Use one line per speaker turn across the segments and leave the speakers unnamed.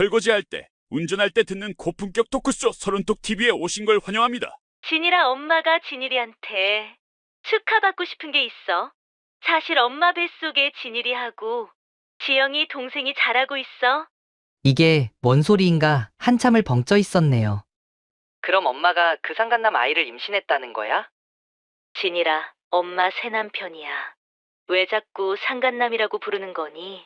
설거지할 때, 운전할 때 듣는 고품격 토크쇼 서른톡 TV에 오신 걸 환영합니다.
진이라 엄마가 진일이한테 축하받고 싶은 게 있어. 사실 엄마 뱃속에 진일이하고 지영이 동생이 자라고 있어.
이게 뭔 소리인가 한참을 벙쪄 있었네요. 그럼 엄마가 그 상간남 아이를 임신했다는 거야?
진이라 엄마 새남편이야. 왜 자꾸 상간남이라고 부르는 거니?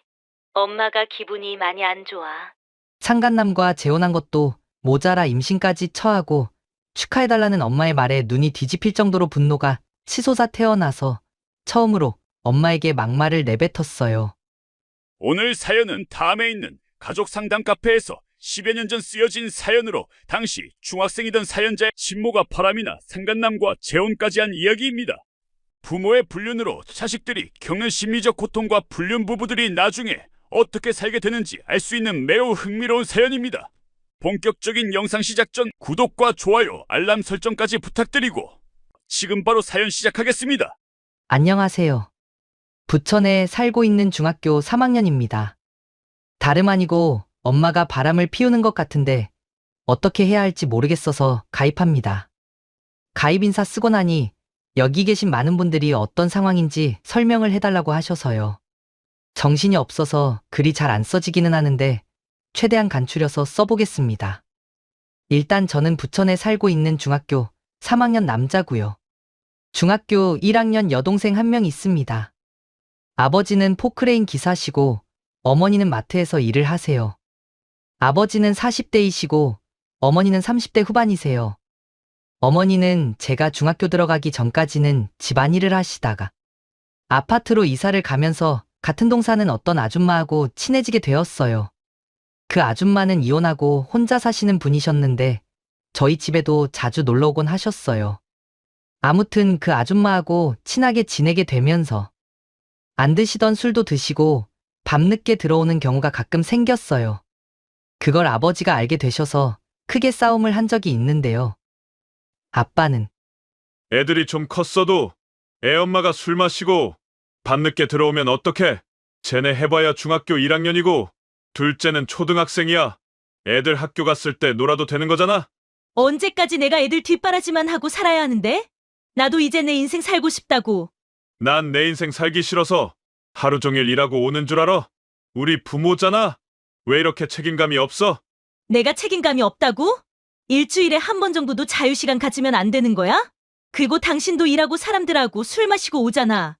엄마가 기분이 많이 안 좋아.
상간남과 재혼한 것도 모자라 임신까지 처하고 축하해달라는 엄마의 말에 눈이 뒤집힐 정도로 분노가 치솟아 태어나서 처음으로 엄마에게 막말을 내뱉었어요.
오늘 사연은 다음에 있는 가족 상담 카페에서 10여 년 전 쓰여진 사연으로 당시 중학생이던 사연자의 친모가 바람이나 상간남과 재혼까지 한 이야기입니다. 부모의 불륜으로 자식들이 겪는 심리적 고통과 불륜 부부들이 나중에 어떻게 살게 되는지 알 수 있는 매우 흥미로운 사연입니다. 본격적인 영상 시작 전 구독과 좋아요, 알람 설정까지 부탁드리고 지금 바로 사연 시작하겠습니다.
안녕하세요. 부천에 살고 있는 중학교 3학년입니다. 다름 아니고 엄마가 바람을 피우는 것 같은데 어떻게 해야 할지 모르겠어서 가입합니다. 가입 인사 쓰고 나니 여기 계신 많은 분들이 어떤 상황인지 설명을 해달라고 하셔서요. 정신이 없어서 글이 잘 안 써지기는 하는데 최대한 간추려서 써보겠습니다. 일단 저는 부천에 살고 있는 중학교 3학년 남자고요. 중학교 1학년 여동생 한 명 있습니다. 아버지는 포크레인 기사시고 어머니는 마트에서 일을 하세요. 아버지는 40대이시고 어머니는 30대 후반이세요. 어머니는 제가 중학교 들어가기 전까지는 집안일을 하시다가 아파트로 이사를 가면서 같은 동 사는 어떤 아줌마하고 친해지게 되었어요. 그 아줌마는 이혼하고 혼자 사시는 분이셨는데 저희 집에도 자주 놀러 오곤 하셨어요. 아무튼 그 아줌마하고 친하게 지내게 되면서 안 드시던 술도 드시고 밤늦게 들어오는 경우가 가끔 생겼어요. 그걸 아버지가 알게 되셔서 크게 싸움을 한 적이 있는데요. 아빠는
애들이 좀 컸어도 애 엄마가 술 마시고 밤늦게 들어오면 어떡해? 쟤네 해봐야 중학교 1학년이고 둘째는 초등학생이야. 애들 학교 갔을 때 놀아도 되는 거잖아?
언제까지 내가 애들 뒷바라지만 하고 살아야 하는데? 나도 이제 내 인생 살고 싶다고.
난 내 인생 살기 싫어서 하루 종일 일하고 오는 줄 알아? 우리 부모잖아? 왜 이렇게 책임감이 없어?
내가 책임감이 없다고? 일주일에 한 번 정도도 자유시간 가지면 안 되는 거야? 그리고 당신도 일하고 사람들하고 술 마시고 오잖아.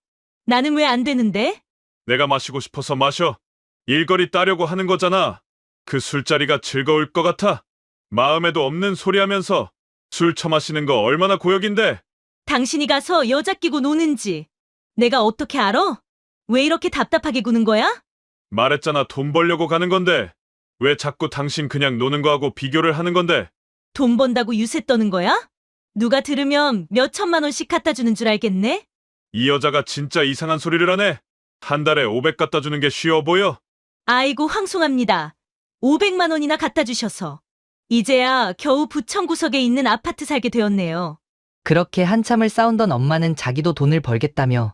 나는 왜 안 되는데?
내가 마시고 싶어서 마셔. 일거리 따려고 하는 거잖아. 그 술자리가 즐거울 것 같아? 마음에도 없는 소리 하면서 술 처마시는 거 얼마나 고역인데?
당신이 가서 여자 끼고 노는지 내가 어떻게 알아? 왜 이렇게 답답하게 구는 거야?
말했잖아, 돈 벌려고 가는 건데. 왜 자꾸 당신 그냥 노는 거하고 비교를 하는 건데?
돈 번다고 유세 떠는 거야? 누가 들으면 몇 천만 원씩 갖다 주는 줄 알겠네?
이 여자가 진짜 이상한 소리를 하네. 한 달에 500 갖다 주는 게 쉬워 보여?
아이고 황송합니다. 500만 원이나 갖다 주셔서. 이제야 겨우 부천 구석에 있는 아파트 살게 되었네요.
그렇게 한참을 싸운던 엄마는 자기도 돈을 벌겠다며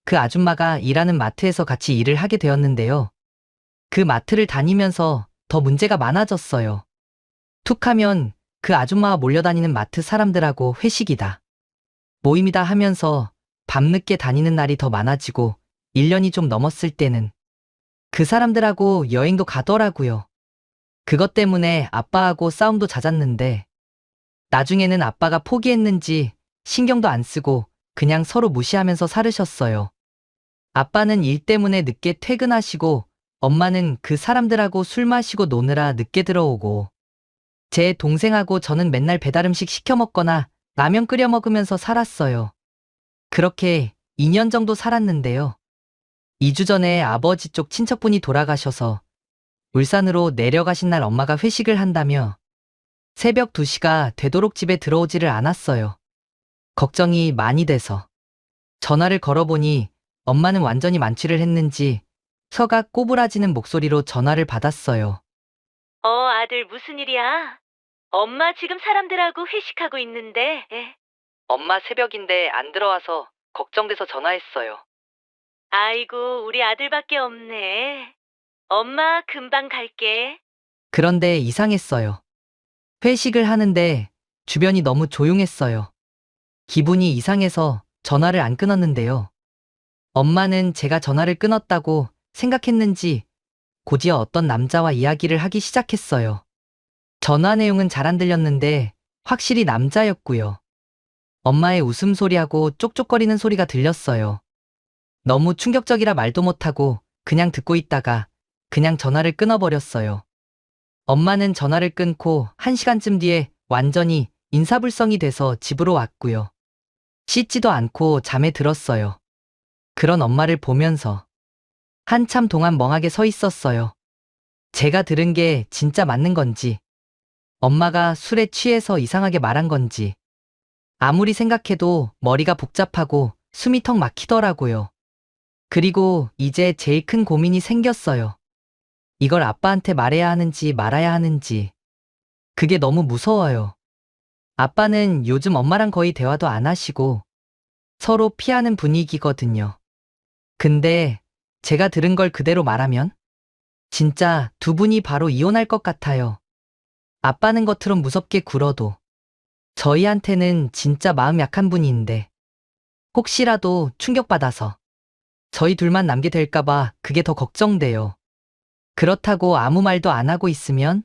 그 아줌마가 일하는 마트에서 같이 일을 하게 되었는데요. 그 마트를 다니면서 더 문제가 많아졌어요. 툭하면 그 아줌마와 몰려다니는 마트 사람들하고 회식이다, 모임이다 하면서 밤늦게 다니는 날이 더 많아지고 1년이 좀 넘었을 때는 그 사람들하고 여행도 가더라고요. 그것 때문에 아빠하고 싸움도 잦았는데 나중에는 아빠가 포기했는지 신경도 안 쓰고 그냥 서로 무시하면서 살으셨어요. 아빠는 일 때문에 늦게 퇴근하시고 엄마는 그 사람들하고 술 마시고 노느라 늦게 들어오고 제 동생하고 저는 맨날 배달음식 시켜 먹거나 라면 끓여 먹으면서 살았어요. 그렇게 2년 정도 살았는데요. 2주 전에 아버지 쪽 친척분이 돌아가셔서 울산으로 내려가신 날 엄마가 회식을 한다며 새벽 2시가 되도록 집에 들어오지를 않았어요. 걱정이 많이 돼서 전화를 걸어보니 엄마는 완전히 만취를 했는지 혀가 꼬부라지는 목소리로 전화를 받았어요.
아들 무슨 일이야? 엄마 지금 사람들하고 회식하고 있는데.
엄마 새벽인데 안 들어와서 걱정돼서 전화했어요.
아이고 우리 아들밖에 없네. 엄마 금방 갈게.
그런데 이상했어요. 회식을 하는데 주변이 너무 조용했어요. 기분이 이상해서 전화를 안 끊었는데요. 엄마는 제가 전화를 끊었다고 생각했는지 곧이어 어떤 남자와 이야기를 하기 시작했어요. 전화 내용은 잘 안 들렸는데 확실히 남자였고요. 엄마의 웃음소리하고 쪽쪽거리는 소리가 들렸어요. 너무 충격적이라 말도 못하고 그냥 듣고 있다가 그냥 전화를 끊어버렸어요. 엄마는 전화를 끊고 1시간쯤 뒤에 완전히 인사불성이 돼서 집으로 왔고요. 씻지도 않고 잠에 들었어요. 그런 엄마를 보면서 한참 동안 멍하게 서 있었어요. 제가 들은 게 진짜 맞는 건지, 엄마가 술에 취해서 이상하게 말한 건지, 아무리 생각해도 머리가 복잡하고 숨이 턱 막히더라고요. 그리고 이제 제일 큰 고민이 생겼어요. 이걸 아빠한테 말해야 하는지 말아야 하는지. 그게 너무 무서워요. 아빠는 요즘 엄마랑 거의 대화도 안 하시고 서로 피하는 분위기거든요. 근데 제가 들은 걸 그대로 말하면 진짜 두 분이 바로 이혼할 것 같아요. 아빠는 겉으론 무섭게 굴어도 저희한테는 진짜 마음 약한 분인데 혹시라도 충격받아서 저희 둘만 남게 될까봐 그게 더 걱정돼요. 그렇다고 아무 말도 안 하고 있으면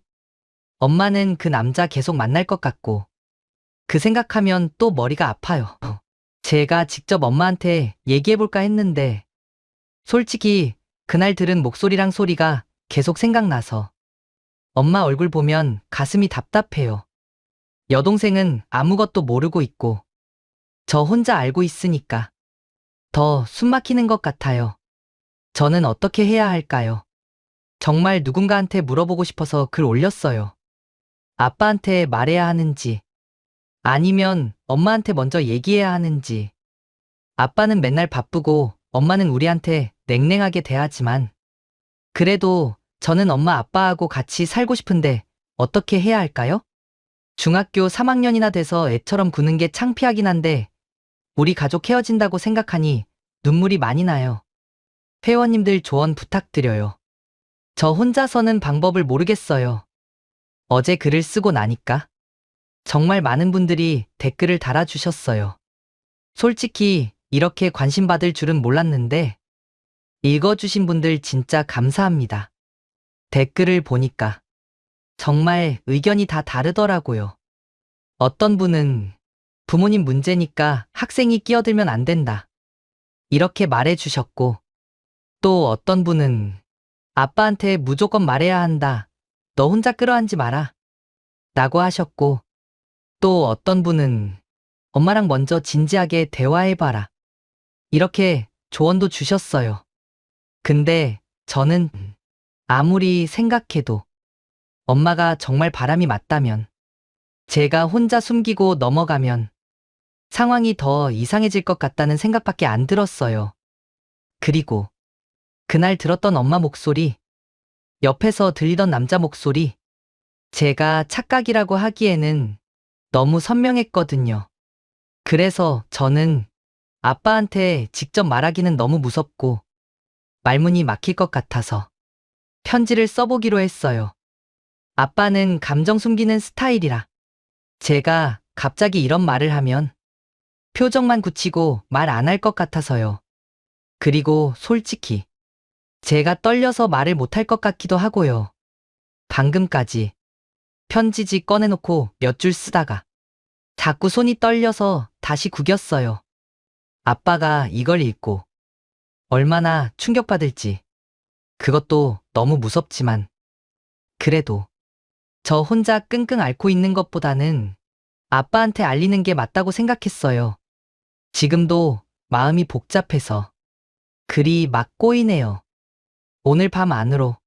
엄마는 그 남자 계속 만날 것 같고 그 생각하면 또 머리가 아파요. 제가 직접 엄마한테 얘기해볼까 했는데 솔직히 그날 들은 목소리랑 소리가 계속 생각나서 엄마 얼굴 보면 가슴이 답답해요. 여동생은 아무것도 모르고 있고 저 혼자 알고 있으니까 더 숨막히는 것 같아요. 저는 어떻게 해야 할까요? 정말 누군가한테 물어보고 싶어서 글 올렸어요. 아빠한테 말해야 하는지, 아니면 엄마한테 먼저 얘기해야 하는지. 아빠는 맨날 바쁘고 엄마는 우리한테 냉랭하게 대하지만, 그래도 저는 엄마 아빠하고 같이 살고 싶은데 어떻게 해야 할까요? 중학교 3학년이나 돼서 애처럼 구는 게 창피하긴 한데, 우리 가족 헤어진다고 생각하니 눈물이 많이 나요. 회원님들 조언 부탁드려요. 저 혼자서는 방법을 모르겠어요. 어제 글을 쓰고 나니까 정말 많은 분들이 댓글을 달아주셨어요. 솔직히 이렇게 관심 받을 줄은 몰랐는데 읽어주신 분들 진짜 감사합니다. 댓글을 보니까 정말 의견이 다 다르더라고요. 어떤 분은 부모님 문제니까 학생이 끼어들면 안 된다. 이렇게 말해주셨고, 또 어떤 분은 아빠한테 무조건 말해야 한다. 너 혼자 끌어안지 마라. 라고 하셨고, 또 어떤 분은 엄마랑 먼저 진지하게 대화해봐라. 이렇게 조언도 주셨어요. 근데 저는 아무리 생각해도 엄마가 정말 바람이 맞다면, 제가 혼자 숨기고 넘어가면 상황이 더 이상해질 것 같다는 생각밖에 안 들었어요. 그리고 그날 들었던 엄마 목소리, 옆에서 들리던 남자 목소리, 제가 착각이라고 하기에는 너무 선명했거든요. 그래서 저는 아빠한테 직접 말하기는 너무 무섭고 말문이 막힐 것 같아서 편지를 써보기로 했어요. 아빠는 감정 숨기는 스타일이라 제가 갑자기 이런 말을 하면 표정만 굳히고 말 안 할 것 같아서요. 그리고 솔직히 제가 떨려서 말을 못할 것 같기도 하고요. 방금까지 편지지 꺼내놓고 몇 줄 쓰다가 자꾸 손이 떨려서 다시 구겼어요. 아빠가 이걸 읽고 얼마나 충격받을지. 그것도 너무 무섭지만 그래도 저 혼자 끙끙 앓고 있는 것보다는 아빠한테 알리는 게 맞다고 생각했어요. 지금도 마음이 복잡해서 글이 막 꼬이네요. 오늘 밤 안으로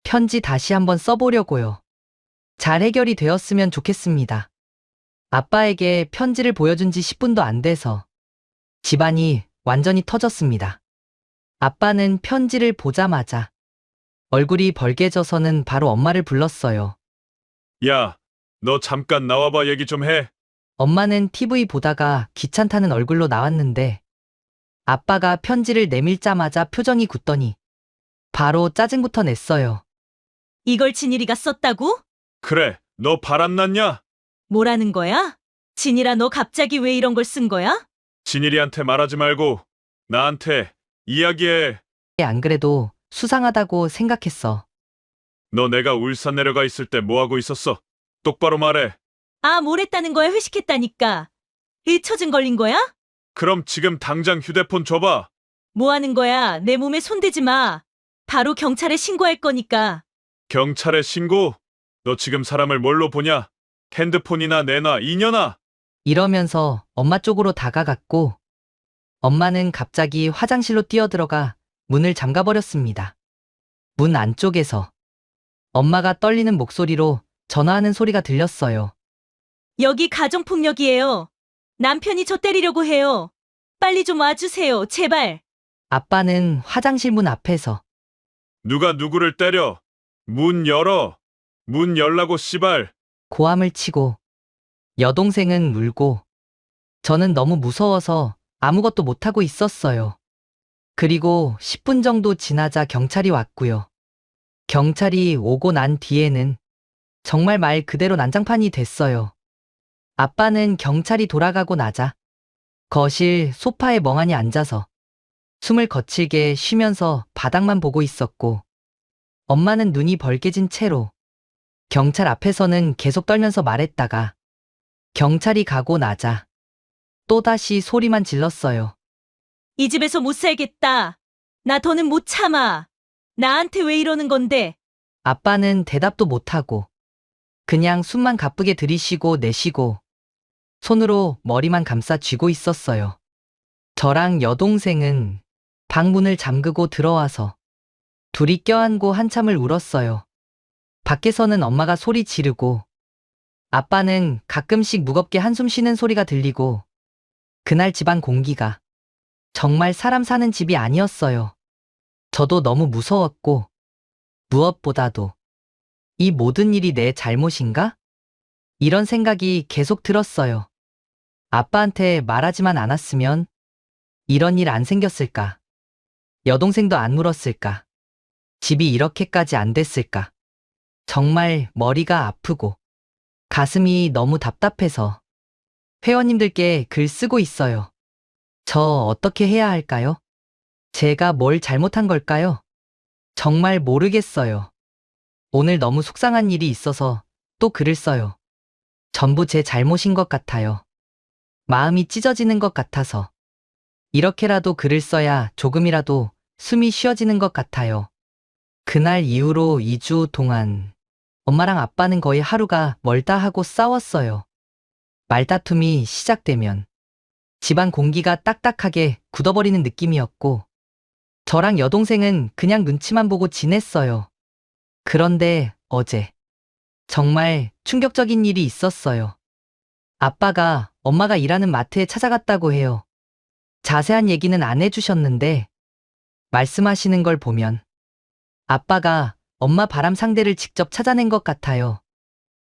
편지 다시 한번 써보려고요. 잘 해결이 되었으면 좋겠습니다. 아빠에게 편지를 보여준 지 10분도 안 돼서 집안이 완전히 터졌습니다. 아빠는 편지를 보자마자 얼굴이 벌개져서는 바로 엄마를 불렀어요.
야, 너 잠깐 나와봐 얘기 좀 해.
엄마는 TV 보다가 귀찮다는 얼굴로 나왔는데 아빠가 편지를 내밀자마자 표정이 굳더니 바로 짜증부터 냈어요.
이걸 진일이가 썼다고?
그래, 너 바람났냐?
뭐라는 거야? 진일아, 너 갑자기 왜 이런 걸 쓴 거야?
진일이한테 말하지 말고 나한테 이야기해.
안 그래도 수상하다고 생각했어.
너 내가 울산 내려가 있을 때 뭐하고 있었어? 똑바로 말해.
아, 뭘 했다는 거야? 회식했다니까. 일처증 걸린 거야?
그럼 지금 당장 휴대폰 줘봐.
뭐 하는 거야? 내 몸에 손대지 마. 바로 경찰에 신고할 거니까.
경찰에 신고? 너 지금 사람을 뭘로 보냐? 핸드폰이나 내놔, 이년아.
이러면서 엄마 쪽으로 다가갔고, 엄마는 갑자기 화장실로 뛰어들어가 문을 잠가버렸습니다. 문 안쪽에서 엄마가 떨리는 목소리로 전화하는 소리가 들렸어요.
여기 가정폭력이에요. 남편이 저 때리려고 해요. 빨리 좀 와주세요. 제발.
아빠는 화장실 문 앞에서
누가 누구를 때려? 문 열어. 문 열라고 씨발.
고함을 치고, 여동생은 울고, 저는 너무 무서워서 아무것도 못하고 있었어요. 그리고 10분 정도 지나자 경찰이 왔고요. 경찰이 오고 난 뒤에는 정말 말 그대로 난장판이 됐어요. 아빠는 경찰이 돌아가고 나자 거실 소파에 멍하니 앉아서 숨을 거칠게 쉬면서 바닥만 보고 있었고, 엄마는 눈이 벌개진 채로 경찰 앞에서는 계속 떨면서 말했다가 경찰이 가고 나자 또다시 소리만 질렀어요.
이 집에서 못 살겠다. 나 더는 못 참아. 나한테 왜 이러는 건데?
아빠는 대답도 못하고 그냥 숨만 가쁘게 들이쉬고 내쉬고 손으로 머리만 감싸 쥐고 있었어요. 저랑 여동생은 방문을 잠그고 들어와서 둘이 껴안고 한참을 울었어요. 밖에서는 엄마가 소리 지르고 아빠는 가끔씩 무겁게 한숨 쉬는 소리가 들리고, 그날 집안 공기가 정말 사람 사는 집이 아니었어요. 저도 너무 무서웠고, 무엇보다도 이 모든 일이 내 잘못인가? 이런 생각이 계속 들었어요. 아빠한테 말하지만 않았으면 이런 일 안 생겼을까? 여동생도 안 물었을까? 집이 이렇게까지 안 됐을까? 정말 머리가 아프고 가슴이 너무 답답해서 회원님들께 글 쓰고 있어요. 저 어떻게 해야 할까요? 제가 뭘 잘못한 걸까요? 정말 모르겠어요. 오늘 너무 속상한 일이 있어서 또 글을 써요. 전부 제 잘못인 것 같아요. 마음이 찢어지는 것 같아서. 이렇게라도 글을 써야 조금이라도 숨이 쉬어지는 것 같아요. 그날 이후로 2주 동안 엄마랑 아빠는 거의 하루가 멀다 하고 싸웠어요. 말다툼이 시작되면 집안 공기가 딱딱하게 굳어버리는 느낌이었고, 저랑 여동생은 그냥 눈치만 보고 지냈어요. 그런데 어제 정말 충격적인 일이 있었어요. 아빠가 엄마가 일하는 마트에 찾아갔다고 해요. 자세한 얘기는 안 해주셨는데 말씀하시는 걸 보면 아빠가 엄마 바람 상대를 직접 찾아낸 것 같아요.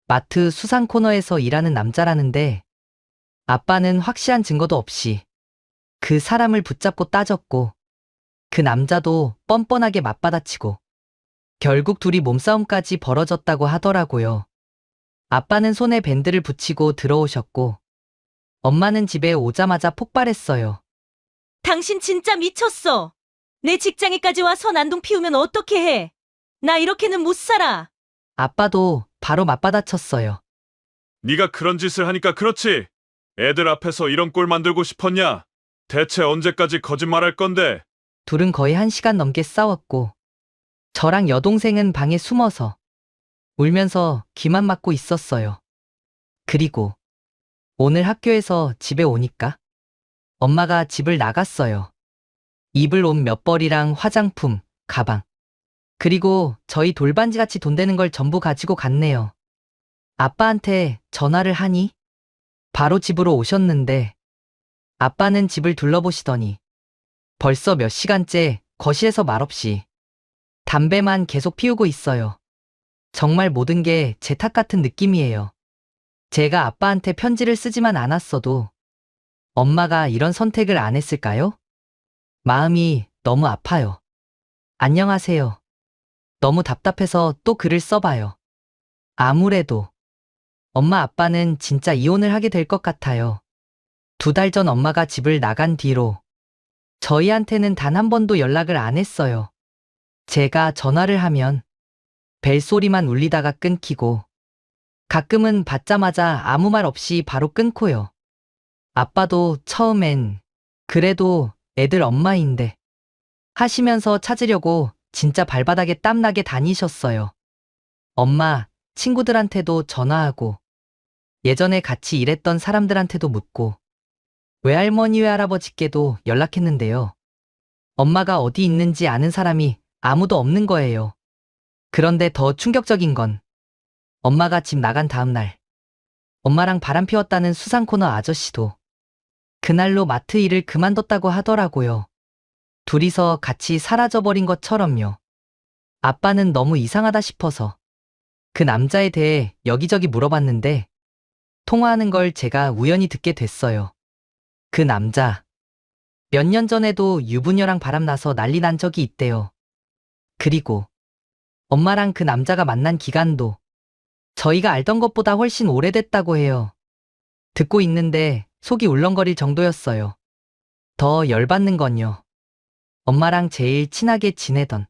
마트 수상 코너에서 일하는 남자라는데 아빠는 확실한 증거도 없이 그 사람을 붙잡고 따졌고, 그 남자도 뻔뻔하게 맞받아치고 결국 둘이 몸싸움까지 벌어졌다고 하더라고요. 아빠는 손에 밴드를 붙이고 들어오셨고, 엄마는 집에 오자마자 폭발했어요.
당신 진짜 미쳤어. 내 직장에까지 와서 난동 피우면 어떻게 해? 나 이렇게는 못 살아.
아빠도 바로 맞받아쳤어요.
네가 그런 짓을 하니까 그렇지. 애들 앞에서 이런 꼴 만들고 싶었냐? 대체 언제까지 거짓말할 건데?
둘은 거의 1시간 넘게 싸웠고, 저랑 여동생은 방에 숨어서 울면서 귀만 막고 있었어요. 그리고 오늘 학교에서 집에 오니까 엄마가 집을 나갔어요. 입을 옷 몇 벌이랑 화장품, 가방, 그리고 저희 돌반지같이 돈 되는 걸 전부 가지고 갔네요. 아빠한테 전화를 하니 바로 집으로 오셨는데, 아빠는 집을 둘러보시더니 벌써 몇 시간째 거실에서 말없이 담배만 계속 피우고 있어요. 정말 모든 게 제 탓 같은 느낌이에요. 제가 아빠한테 편지를 쓰지만 않았어도 엄마가 이런 선택을 안 했을까요? 마음이 너무 아파요. 안녕하세요. 너무 답답해서 또 글을 써봐요. 아무래도 엄마 아빠는 진짜 이혼을 하게 될 것 같아요. 2달 전 엄마가 집을 나간 뒤로 저희한테는 단 한 번도 연락을 안 했어요. 제가 전화를 하면 벨소리만 울리다가 끊기고 가끔은 받자마자 아무 말 없이 바로 끊고요. 아빠도 처음엔 그래도 애들 엄마인데 하시면서 찾으려고 진짜 발바닥에 땀나게 다니셨어요. 엄마, 친구들한테도 전화하고 예전에 같이 일했던 사람들한테도 묻고 외할머니 외할아버지께도 연락했는데요. 엄마가 어디 있는지 아는 사람이 아무도 없는 거예요. 그런데 더 충격적인 건 엄마가 집 나간 다음 날 엄마랑 바람 피웠다는 수상 코너 아저씨도 그날로 마트 일을 그만뒀다고 하더라고요. 둘이서 같이 사라져버린 것처럼요. 아빠는 너무 이상하다 싶어서 그 남자에 대해 여기저기 물어봤는데 통화하는 걸 제가 우연히 듣게 됐어요. 그 남자 몇 년 전에도 유부녀랑 바람나서 난리 난 적이 있대요. 그리고 엄마랑 그 남자가 만난 기간도 저희가 알던 것보다 훨씬 오래됐다고 해요. 듣고 있는데 속이 울렁거릴 정도였어요. 더 열받는 건요. 엄마랑 제일 친하게 지내던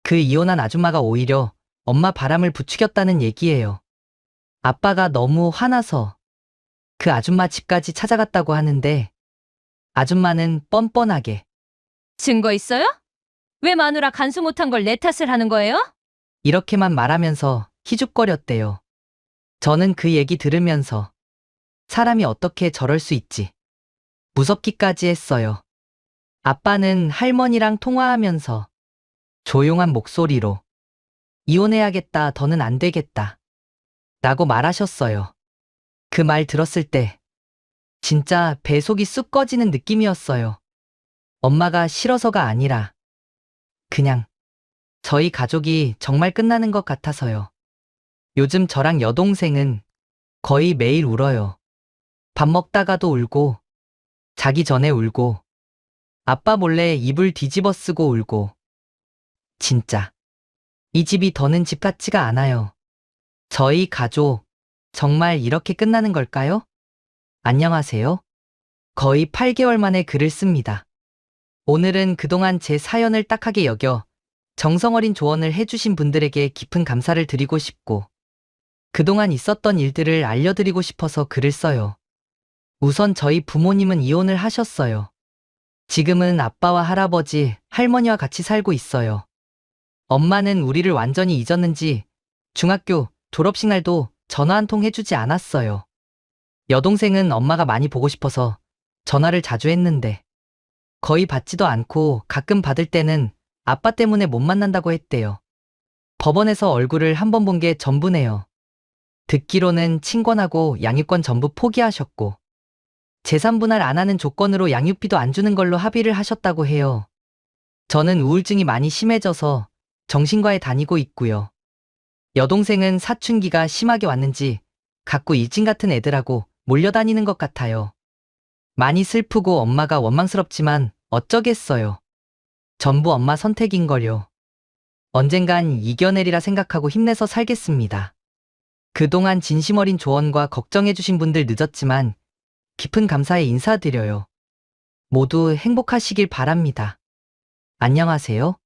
그 이혼한 아줌마가 오히려 엄마 바람을 부추겼다는 얘기예요. 아빠가 너무 화나서 그 아줌마 집까지 찾아갔다고 하는데 아줌마는 뻔뻔하게
증거 있어요? 왜 마누라 간수 못한 걸 내 탓을 하는 거예요?
이렇게만 말하면서 희죽거렸대요. 저는 그 얘기 들으면서 사람이 어떻게 저럴 수 있지? 무섭기까지 했어요. 아빠는 할머니랑 통화하면서 조용한 목소리로 이혼해야겠다, 더는 안 되겠다 라고 말하셨어요. 그 말 들었을 때 진짜 배 속이 쑥 꺼지는 느낌이었어요. 엄마가 싫어서가 아니라 그냥 저희 가족이 정말 끝나는 것 같아서요. 요즘 저랑 여동생은 거의 매일 울어요. 밥 먹다가도 울고 자기 전에 울고 아빠 몰래 이불 뒤집어 쓰고 울고 진짜 이 집이 더는 집 같지가 않아요. 저희 가족 정말 이렇게 끝나는 걸까요? 안녕하세요. 거의 8개월 만에 글을 씁니다. 오늘은 그동안 제 사연을 딱하게 여겨 정성어린 조언을 해주신 분들에게 깊은 감사를 드리고 싶고 그동안 있었던 일들을 알려드리고 싶어서 글을 써요. 우선 저희 부모님은 이혼을 하셨어요. 지금은 아빠와 할아버지, 할머니와 같이 살고 있어요. 엄마는 우리를 완전히 잊었는지 중학교 졸업식 날도 전화 한 통 해주지 않았어요. 여동생은 엄마가 많이 보고 싶어서 전화를 자주 했는데 거의 받지도 않고 가끔 받을 때는 아빠 때문에 못 만난다고 했대요. 법원에서 얼굴을 한 번 본 게 전부네요. 듣기로는 친권하고 양육권 전부 포기하셨고 재산 분할 안 하는 조건으로 양육비도 안 주는 걸로 합의를 하셨다고 해요. 저는 우울증이 많이 심해져서 정신과에 다니고 있고요. 여동생은 사춘기가 심하게 왔는지 자꾸 일진 같은 애들하고 몰려다니는 것 같아요. 많이 슬프고 엄마가 원망스럽지만 어쩌겠어요. 전부 엄마 선택인걸요. 언젠간 이겨내리라 생각하고 힘내서 살겠습니다. 그동안 진심 어린 조언과 걱정해주신 분들 늦었지만 깊은 감사에 인사드려요. 모두 행복하시길 바랍니다. 안녕하세요.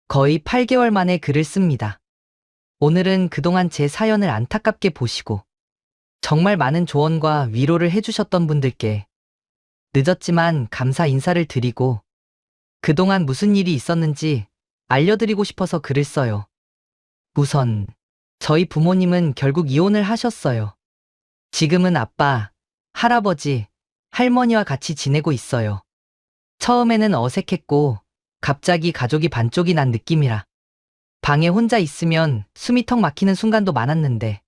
거의 8개월 만에 글을 씁니다. 오늘은 그동안 제 사연을 안타깝게 보시고 정말 많은 조언과 위로를 해주셨던 분들께 늦었지만 감사 인사를 드리고 그동안 무슨 일이 있었는지 알려드리고 싶어서 글을 써요. 우선 저희 부모님은 결국 이혼을 하셨어요. 지금은 아빠, 할아버지, 할머니와 같이 지내고 있어요. 처음에는 어색했고 갑자기 가족이 반쪽이 난 느낌이라 방에 혼자 있으면 숨이 턱 막히는 순간도 많았는데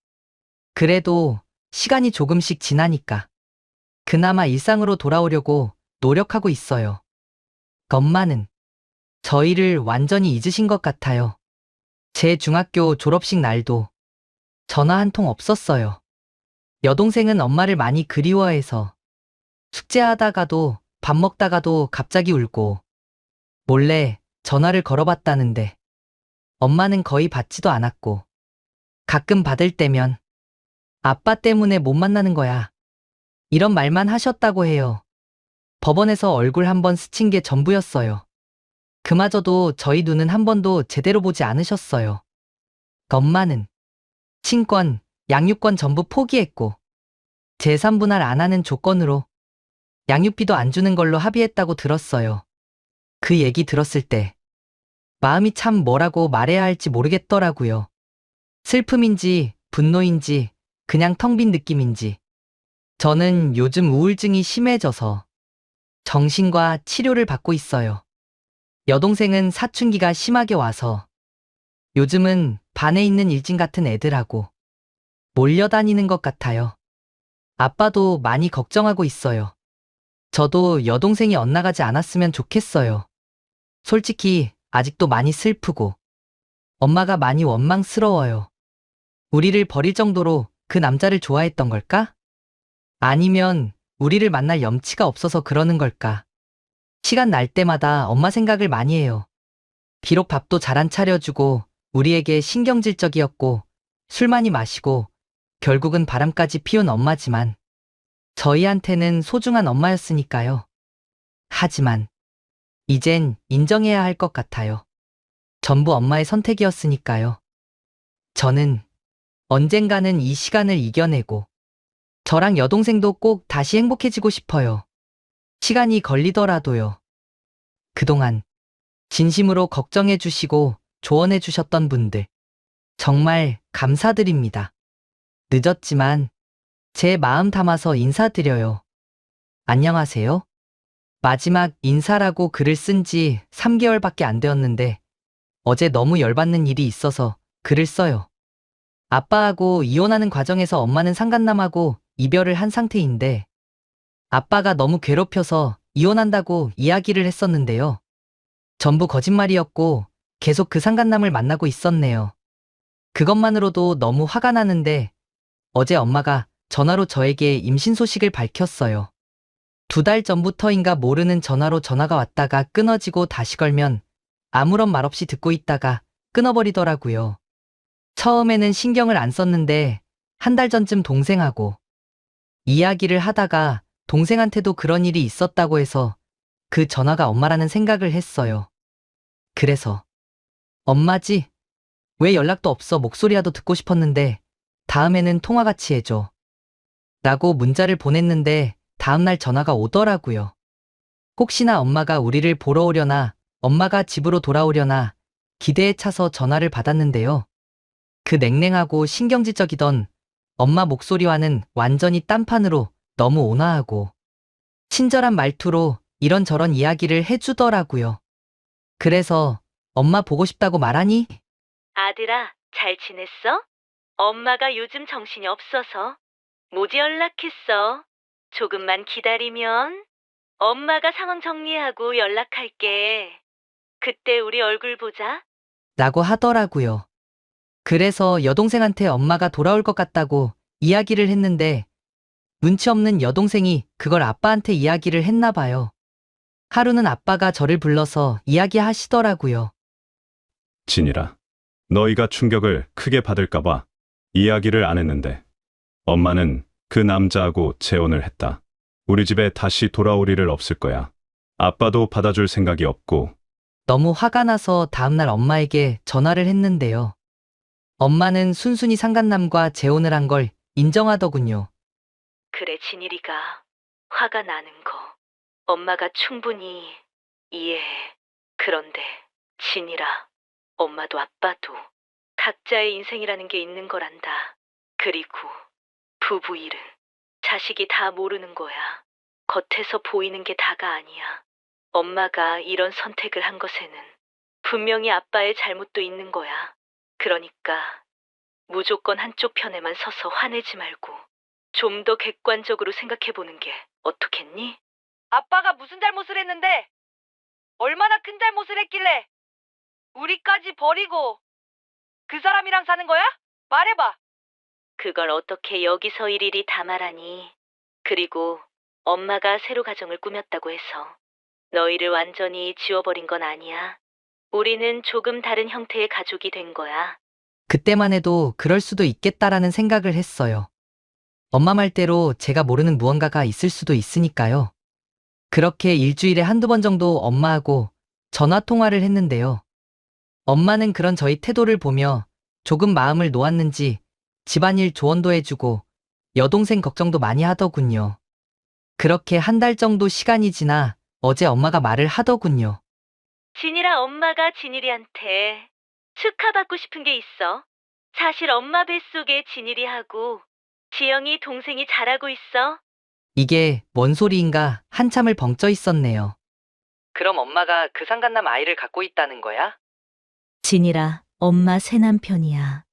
그래도 시간이 조금씩 지나니까 그나마 일상으로 돌아오려고 노력하고 있어요. 엄마는 저희를 완전히 잊으신 것 같아요. 제 중학교 졸업식 날도 전화 한 통 없었어요. 여동생은 엄마를 많이 그리워해서 숙제하다가도 밥 먹다가도 갑자기 울고 몰래 전화를 걸어봤다는데 엄마는 거의 받지도 않았고, 가끔 받을 때면 아빠 때문에 못 만나는 거야. 이런 말만 하셨다고 해요. 법원에서 얼굴 한번 스친 게 전부였어요. 그마저도 저희 눈은 한 번도 제대로 보지 않으셨어요. 엄마는 친권, 양육권 전부 포기했고, 재산분할 안 하는 조건으로 양육비도 안 주는 걸로 합의했다고 들었어요. 그 얘기 들었을 때 마음이 참 뭐라고 말해야 할지 모르겠더라고요. 슬픔인지 분노인지 그냥 텅 빈 느낌인지. 저는 요즘 우울증이 심해져서 정신과 치료를 받고 있어요. 여동생은 사춘기가 심하게 와서 요즘은 반에 있는 일진 같은 애들하고 몰려다니는 것 같아요. 아빠도 많이 걱정하고 있어요. 저도 여동생이 엇나가지 않았으면 좋겠어요. 솔직히 아직도 많이 슬프고 엄마가 많이 원망스러워요. 우리를 버릴 정도로 그 남자를 좋아했던 걸까? 아니면 우리를 만날 염치가 없어서 그러는 걸까? 시간 날 때마다 엄마 생각을 많이 해요. 비록 밥도 잘 안 차려주고 우리에게 신경질적이었고 술 많이 마시고 결국은 바람까지 피운 엄마지만 저희한테는 소중한 엄마였으니까요. 하지만 이젠 인정해야 할 것 같아요. 전부 엄마의 선택이었으니까요. 저는 언젠가는 이 시간을 이겨내고 저랑 여동생도 꼭 다시 행복해지고 싶어요. 시간이 걸리더라도요. 그동안 진심으로 걱정해 주시고 조언해 주셨던 분들 정말 감사드립니다. 늦었지만 제 마음 담아서 인사드려요. 안녕하세요. 마지막 인사라고 글을 쓴 지 3개월밖에 안 되었는데 어제 너무 열받는 일이 있어서 글을 써요. 아빠하고 이혼하는 과정에서 엄마는 상간남하고 이별을 한 상태인데 아빠가 너무 괴롭혀서 이혼한다고 이야기를 했었는데요. 전부 거짓말이었고 계속 그 상간남을 만나고 있었네요. 그것만으로도 너무 화가 나는데 어제 엄마가 전화로 저에게 임신 소식을 밝혔어요. 2달 전부터인가 모르는 전화로 전화가 왔다가 끊어지고 다시 걸면 아무런 말 없이 듣고 있다가 끊어버리더라고요. 처음에는 신경을 안 썼는데 1달 전쯤 동생하고 이야기를 하다가 동생한테도 그런 일이 있었다고 해서 그 전화가 엄마라는 생각을 했어요. 그래서 엄마지? 왜 연락도 없어 목소리라도 듣고 싶었는데 다음에는 통화같이 해줘. 라고 문자를 보냈는데 다음날 전화가 오더라고요. 혹시나 엄마가 우리를 보러 오려나 엄마가 집으로 돌아오려나 기대에 차서 전화를 받았는데요. 그 냉랭하고 신경질적이던 엄마 목소리와는 완전히 딴판으로 너무 온화하고 친절한 말투로 이런저런 이야기를 해주더라고요. 그래서 엄마 보고 싶다고 말하니?
아들아, 잘 지냈어? 엄마가 요즘 정신이 없어서 못 연락했어. 조금만 기다리면 엄마가 상황 정리하고 연락할게. 그때 우리 얼굴 보자.
라고 하더라고요. 그래서 여동생한테 엄마가 돌아올 것 같다고 이야기를 했는데 눈치 없는 여동생이 그걸 아빠한테 이야기를 했나 봐요. 하루는 아빠가 저를 불러서 이야기하시더라고요.
진이라, 너희가 충격을 크게 받을까봐 이야기를 안 했는데 엄마는 그 남자하고 재혼을 했다. 우리 집에 다시 돌아올 일은 없을 거야. 아빠도 받아줄 생각이 없고.
너무 화가 나서 다음날 엄마에게 전화를 했는데요. 엄마는 순순히 상간남과 재혼을 한 걸 인정하더군요.
그래, 진일이가 화가 나는 거 엄마가 충분히 이해해. 그런데 진일아, 엄마도 아빠도 각자의 인생이라는 게 있는 거란다. 그리고 부부 일은 자식이 다 모르는 거야. 겉에서 보이는 게 다가 아니야. 엄마가 이런 선택을 한 것에는 분명히 아빠의 잘못도 있는 거야. 그러니까 무조건 한쪽 편에만 서서 화내지 말고 좀 더 객관적으로 생각해보는 게 어떻겠니? 아빠가 무슨 잘못을 했는데? 얼마나 큰 잘못을 했길래 우리까지 버리고 그 사람이랑 사는 거야? 말해봐. 그걸 어떻게 여기서 일일이 다 말하니? 그리고 엄마가 새로 가정을 꾸몄다고 해서 너희를 완전히 지워버린 건 아니야. 우리는 조금 다른 형태의 가족이 된 거야.
그때만 해도 그럴 수도 있겠다라는 생각을 했어요. 엄마 말대로 제가 모르는 무언가가 있을 수도 있으니까요. 그렇게 일주일에 한두 번 정도 엄마하고 전화 통화를 했는데요. 엄마는 그런 저희 태도를 보며 조금 마음을 놓았는지 집안일 조언도 해주고 여동생 걱정도 많이 하더군요. 그렇게 한 달 정도 시간이 지나 어제 엄마가 말을 하더군요.
진이라 엄마가 진일이한테 축하받고 싶은 게 있어. 사실 엄마 뱃속에 진일이하고 지영이 동생이 자라고 있어.
이게 뭔 소리인가 한참을 벙쪄 있었네요. 그럼 엄마가 그 상간남 아이를 갖고 있다는 거야?
진이라, 엄마 새남편이야.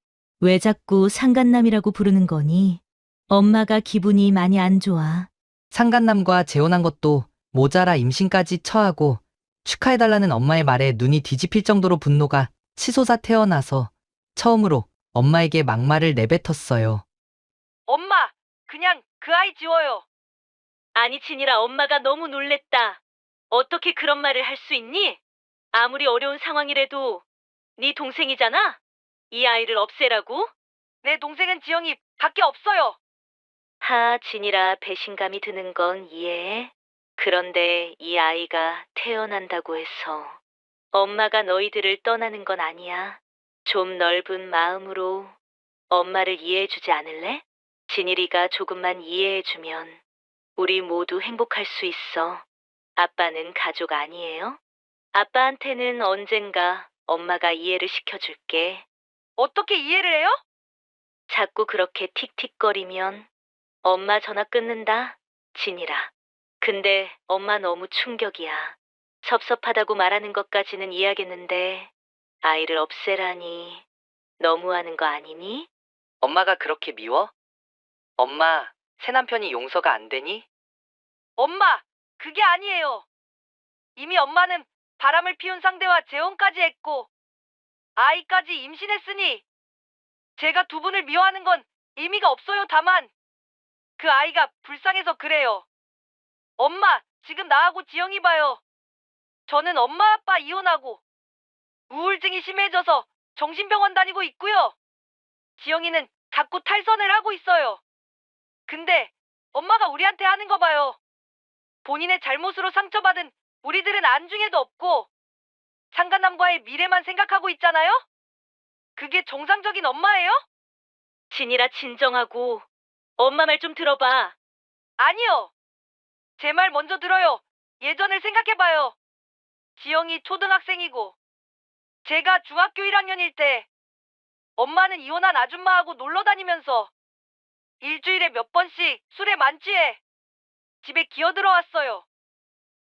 왜 자꾸 상간남이라고 부르는 거니? 엄마가 기분이 많이 안 좋아.
상간남과 재혼한 것도 모자라 임신까지 처하고 축하해달라는 엄마의 말에 눈이 뒤집힐 정도로 분노가 치솟아 태어나서 처음으로 엄마에게 막말을 내뱉었어요.
엄마, 그냥 그 아이 지워요. 아니, 진이라 엄마가 너무 놀랬다. 어떻게 그런 말을 할 수 있니? 아무리 어려운 상황이라도 네 동생이잖아? 이 아이를 없애라고? 내 동생은 지영이 밖에 없어요. 진이라 배신감이 드는 건 이해해. 그런데 이 아이가 태어난다고 해서 엄마가 너희들을 떠나는 건 아니야. 좀 넓은 마음으로 엄마를 이해해주지 않을래? 진일이가 조금만 이해해주면 우리 모두 행복할 수 있어. 아빠는 가족 아니에요? 아빠한테는 언젠가 엄마가 이해를 시켜줄게. 어떻게 이해를 해요? 자꾸 그렇게 틱틱거리면 엄마 전화 끊는다, 진이라. 근데 엄마 너무 충격이야. 섭섭하다고 말하는 것까지는 이해하겠는데 아이를 없애라니 너무하는 거 아니니?
엄마가 그렇게 미워? 엄마, 새남편이 용서가 안 되니?
엄마, 그게 아니에요. 이미 엄마는 바람을 피운 상대와 재혼까지 했고 아이까지 임신했으니 제가 두 분을 미워하는 건 의미가 없어요. 다만 그 아이가 불쌍해서 그래요. 엄마, 지금 나하고 지영이 봐요. 저는 엄마 아빠 이혼하고 우울증이 심해져서 정신병원 다니고 있고요. 지영이는 자꾸 탈선을 하고 있어요. 근데 엄마가 우리한테 하는 거 봐요. 본인의 잘못으로 상처받은 우리들은 안중에도 없고 상간남과의 미래만 생각하고 있잖아요? 그게 정상적인 엄마예요? 진이라 진정하고 엄마 말 좀 들어봐. 아니요. 제 말 먼저 들어요. 예전을 생각해봐요. 지영이 초등학생이고 제가 중학교 1학년일 때 엄마는 이혼한 아줌마하고 놀러 다니면서 일주일에 몇 번씩 술에 만취해 집에 기어들어왔어요.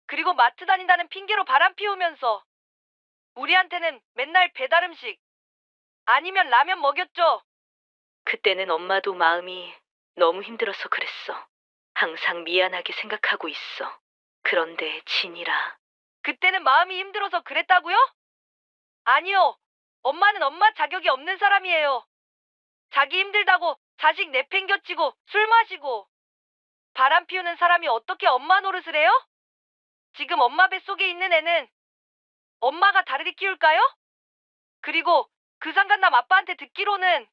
그리고 마트 다닌다는 핑계로 바람 피우면서 우리한테는 맨날 배달 음식 아니면 라면 먹였죠. 그때는 엄마도 마음이 너무 힘들어서 그랬어. 항상 미안하게 생각하고 있어. 그런데 진이라. 그때는 마음이 힘들어서 그랬다고요? 아니요. 엄마는 엄마 자격이 없는 사람이에요. 자기 힘들다고 자식 내팽겨치고 술 마시고 바람 피우는 사람이 어떻게 엄마 노릇을 해요? 지금 엄마 뱃속에 있는 애는 엄마가 다르게 키울까요? 그리고 그 상간남 아빠한테 듣기로는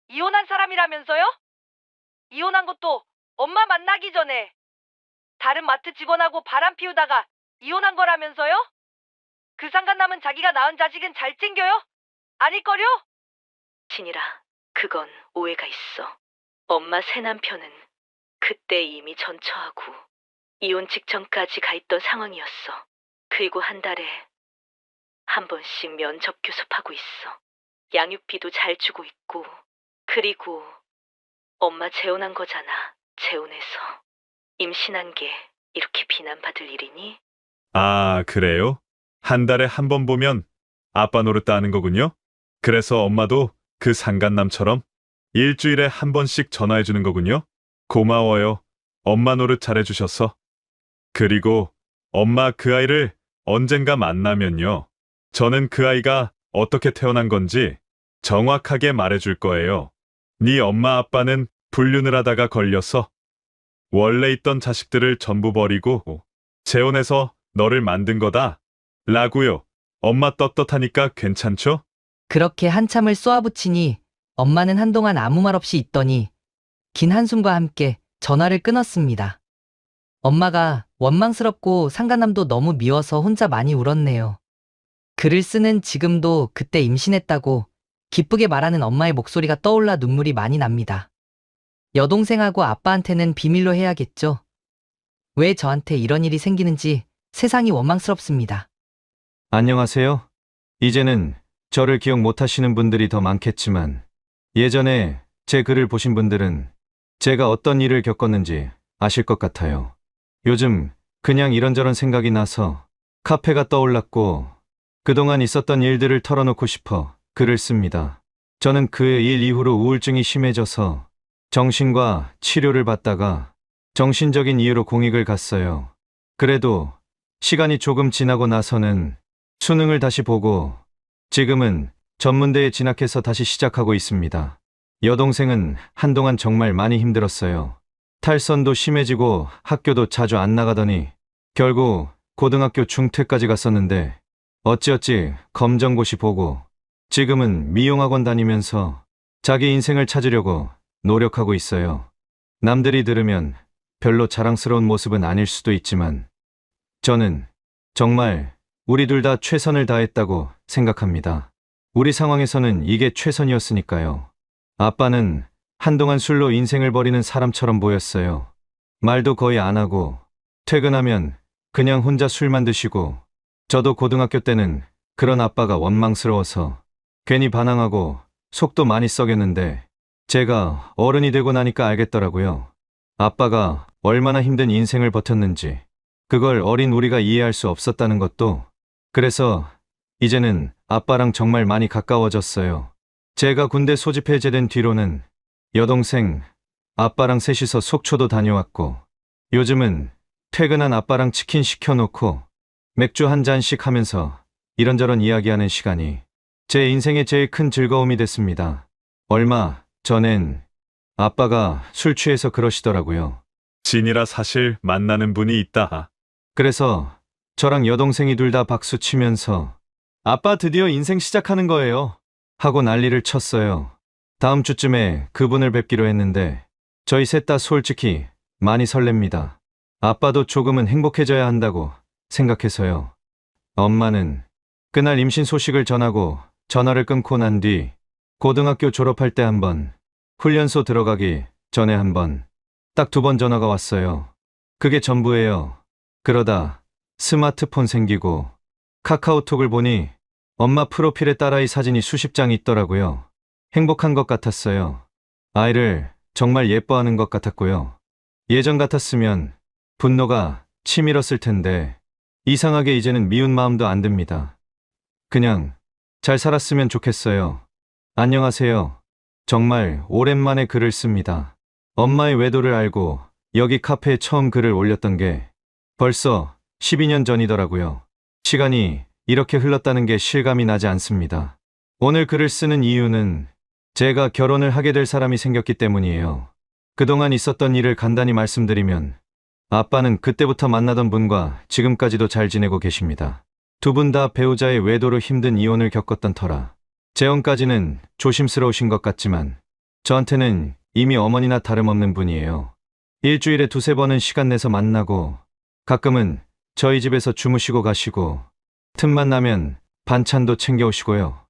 이혼한 사람이라면서요? 이혼한 것도 엄마 만나기 전에 다른 마트 직원하고 바람 피우다가 이혼한 거라면서요? 그 상간남은 자기가 낳은 자식은 잘 챙겨요? 아닐걸요? 진이라, 그건 오해가 있어. 엄마 새남편은 그때 이미 전처하고 이혼 직전까지 가 있던 상황이었어. 그리고 한 달에 한 번씩 면접 교섭하고 있어. 양육비도 잘 주고 있고. 그리고 엄마 재혼한 거잖아. 재혼해서 임신한 게 이렇게 비난받을 일이니?
아, 그래요? 한 달에 한 번 보면 아빠 노릇 따는 거군요? 그래서 엄마도 그 상간남처럼 일주일에 한 번씩 전화해 주는 거군요? 고마워요. 엄마 노릇 잘해주셔서. 그리고 엄마 그 아이를 언젠가 만나면요. 저는 그 아이가 어떻게 태어난 건지 정확하게 말해줄 거예요. 네 엄마 아빠는 불륜을 하다가 걸려서 원래 있던 자식들을 전부 버리고 재혼해서 너를 만든 거다. 라고요. 엄마 떳떳하니까 괜찮죠?
그렇게 한참을 쏘아붙이니 엄마는 한동안 아무 말 없이 있더니 긴 한숨과 함께 전화를 끊었습니다. 엄마가 원망스럽고 상간남도 너무 미워서 혼자 많이 울었네요. 글을 쓰는 지금도 그때 임신했다고 기쁘게 말하는 엄마의 목소리가 떠올라 눈물이 많이 납니다. 여동생하고 아빠한테는 비밀로 해야겠죠. 왜 저한테 이런 일이 생기는지 세상이 원망스럽습니다.
안녕하세요. 이제는 저를 기억 못하시는 분들이 더 많겠지만 예전에 제 글을 보신 분들은 제가 어떤 일을 겪었는지 아실 것 같아요. 요즘 그냥 이런저런 생각이 나서 카페가 떠올랐고 그동안 있었던 일들을 털어놓고 싶어 글을 씁니다. 저는 그 일 이후로 우울증이 심해져서 정신과 치료를 받다가 정신적인 이유로 공익을 갔어요. 그래도 시간이 조금 지나고 나서는 수능을 다시 보고 지금은 전문대에 진학해서 다시 시작하고 있습니다. 여동생은 한동안 정말 많이 힘들었어요. 탈선도 심해지고 학교도 자주 안 나가더니 결국 고등학교 중퇴까지 갔었는데 어찌어찌 검정고시 보고 지금은 미용학원 다니면서 자기 인생을 찾으려고 노력하고 있어요. 남들이 들으면 별로 자랑스러운 모습은 아닐 수도 있지만 저는 정말 우리 둘 다 최선을 다했다고 생각합니다. 우리 상황에서는 이게 최선이었으니까요. 아빠는 한동안 술로 인생을 버리는 사람처럼 보였어요. 말도 거의 안 하고 퇴근하면 그냥 혼자 술만 드시고 저도 고등학교 때는 그런 아빠가 원망스러워서 괜히 반항하고 속도 많이 썩였는데 제가 어른이 되고 나니까 알겠더라고요. 아빠가 얼마나 힘든 인생을 버텼는지 그걸 어린 우리가 이해할 수 없었다는 것도. 그래서 이제는 아빠랑 정말 많이 가까워졌어요. 제가 군대 소집 해제된 뒤로는 여동생, 아빠랑 셋이서 속초도 다녀왔고 요즘은 퇴근한 아빠랑 치킨 시켜놓고 맥주 한 잔씩 하면서 이런저런 이야기하는 시간이 제 인생의 제일 큰 즐거움이 됐습니다. 얼마 전엔 아빠가 술 취해서 그러시더라고요.
진이라 사실 만나는 분이 있다.
그래서 저랑 여동생이 둘 다 박수 치면서 아빠 드디어 인생 시작하는 거예요 하고 난리를 쳤어요. 다음 주쯤에 그분을 뵙기로 했는데 저희 셋 다 솔직히 많이 설렙니다. 아빠도 조금은 행복해져야 한다고 생각해서요. 엄마는 그날 임신 소식을 전하고 전화를 끊고 난 뒤 고등학교 졸업할 때 한 번, 훈련소 들어가기 전에 한 번, 딱 2번 전화가 왔어요. 그게 전부예요. 그러다 스마트폰 생기고 카카오톡을 보니 엄마 프로필에 딸아이 사진이 수십 장 있더라고요. 행복한 것 같았어요. 아이를 정말 예뻐하는 것 같았고요. 예전 같았으면 분노가 치밀었을 텐데 이상하게 이제는 미운 마음도 안 듭니다. 그냥 잘 살았으면 좋겠어요. 안녕하세요. 정말 오랜만에 글을 씁니다. 엄마의 외도를 알고 여기 카페에 처음 글을 올렸던 게 벌써 12년 전이더라고요. 시간이 이렇게 흘렀다는 게 실감이 나지 않습니다. 오늘 글을 쓰는 이유는 제가 결혼을 하게 될 사람이 생겼기 때문이에요. 그동안 있었던 일을 간단히 말씀드리면 아빠는 그때부터 만나던 분과 지금까지도 잘 지내고 계십니다. 두 분 다 배우자의 외도로 힘든 이혼을 겪었던 터라 재혼까지는 조심스러우신 것 같지만 저한테는 이미 어머니나 다름없는 분이에요. 일주일에 2-3번은 시간 내서 만나고 가끔은 저희 집에서 주무시고 가시고 틈만 나면 반찬도 챙겨오시고요.